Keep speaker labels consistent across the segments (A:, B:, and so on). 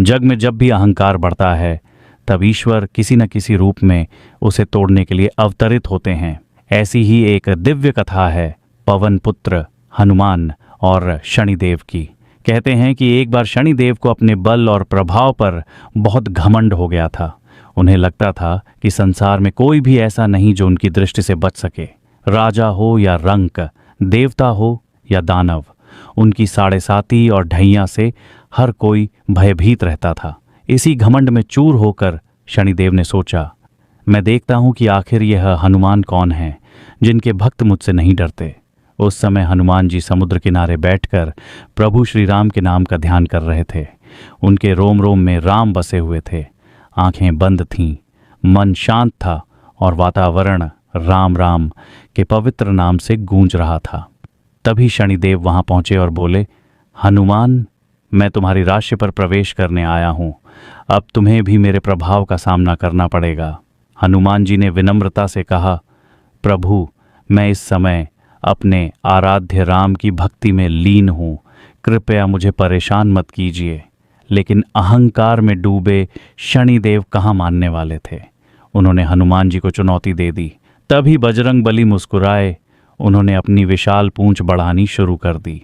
A: जग में जब भी अहंकार बढ़ता है तब ईश्वर किसी न किसी रूप में उसे तोड़ने के लिए अवतरित होते हैं। ऐसी ही एक दिव्य कथा है पवन पुत्र हनुमान और शनिदेव की। कहते हैं कि एक बार शनिदेव को अपने बल और प्रभाव पर बहुत घमंड हो गया था। उन्हें लगता था कि संसार में कोई भी ऐसा नहीं जो उनकी दृष्टि से बच सके। राजा हो या रंक, देवता हो या दानव, उनकी साढ़े साती और ढैया से हर कोई भयभीत रहता था। इसी घमंड में चूर होकर शनिदेव ने सोचा, मैं देखता हूं कि आखिर यह हनुमान कौन है जिनके भक्त मुझसे नहीं डरते। उस समय हनुमान जी समुद्र किनारे बैठकर प्रभु श्री राम के नाम का ध्यान कर रहे थे। उनके रोम रोम में राम बसे हुए थे। आंखें बंद थीं, मन शांत था और वातावरण राम राम के पवित्र नाम से गूंज रहा था। तभी शनिदेव वहां पहुंचे और बोले, हनुमान, मैं तुम्हारी राशि पर प्रवेश करने आया हूं। अब तुम्हें भी मेरे प्रभाव का सामना करना पड़ेगा। हनुमान जी ने विनम्रता से कहा, प्रभु, मैं इस समय अपने आराध्य राम की भक्ति में लीन हूं, कृपया मुझे परेशान मत कीजिए। लेकिन अहंकार में डूबे शनिदेव कहाँ मानने वाले थे। उन्होंने हनुमान जी को चुनौती दे दी। तभी बजरंग बली मुस्कुराए। उन्होंने अपनी विशाल पूंछ बढ़ानी शुरू कर दी।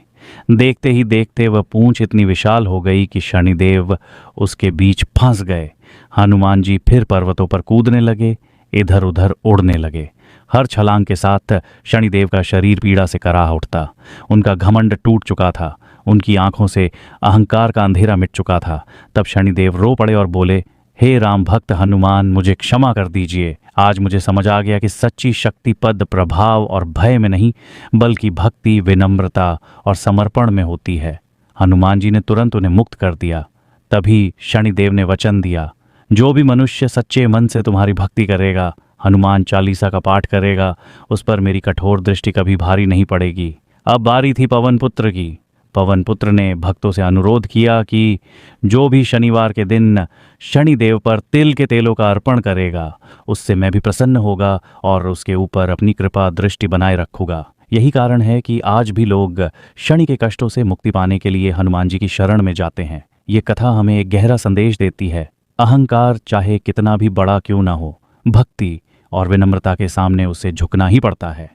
A: देखते ही देखते वह पूंछ इतनी विशाल हो गई कि शनिदेव उसके बीच फंस गए। हनुमान जी फिर पर्वतों पर कूदने लगे, इधर उधर उड़ने लगे। हर छलांग के साथ शनिदेव का शरीर पीड़ा से कराह उठता। उनका घमंड टूट चुका था, उनकी आंखों से अहंकार का अंधेरा मिट चुका था। तब शनिदेव रो पड़े और बोले, हे राम भक्त हनुमान, मुझे क्षमा कर दीजिए। आज मुझे समझ आ गया कि सच्ची शक्ति पद, प्रभाव और भय में नहीं, बल्कि भक्ति, विनम्रता और समर्पण में होती है। हनुमान जी ने तुरंत उन्हें मुक्त कर दिया। तभी शनिदेव ने वचन दिया, जो भी मनुष्य सच्चे मन से तुम्हारी भक्ति करेगा, हनुमान चालीसा का पाठ करेगा, उस पर मेरी कठोर दृष्टि कभी भारी नहीं पड़ेगी। अब बारी थी पवन पुत्र की। पवन पुत्र ने भक्तों से अनुरोध किया कि जो भी शनिवार के दिन शनिदेव पर तिल के तेलों का अर्पण करेगा, उससे मैं भी प्रसन्न होगा और उसके ऊपर अपनी कृपा दृष्टि बनाए रखूंगा। यही कारण है कि आज भी लोग शनि के कष्टों से मुक्ति पाने के लिए हनुमान जी की शरण में जाते हैं। ये कथा हमें एक गहरा संदेश देती है। अहंकार चाहे कितना भी बड़ा क्यों ना हो, भक्ति और विनम्रता के सामने उसे झुकना ही पड़ता है।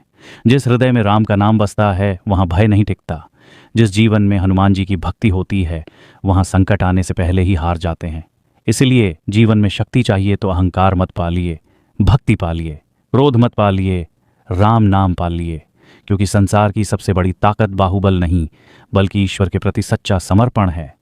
A: जिस हृदय में राम का नाम बसता है, वहाँ भय नहीं टिकता। जिस जीवन में हनुमान जी की भक्ति होती है, वहाँ संकट आने से पहले ही हार जाते हैं। इसलिए जीवन में शक्ति चाहिए तो अहंकार मत पालिए, भक्ति पालिए, क्रोध मत पालिए, राम नाम पालिए। क्योंकि संसार की सबसे बड़ी ताकत बाहुबल नहीं, बल्कि ईश्वर के प्रति सच्चा समर्पण है।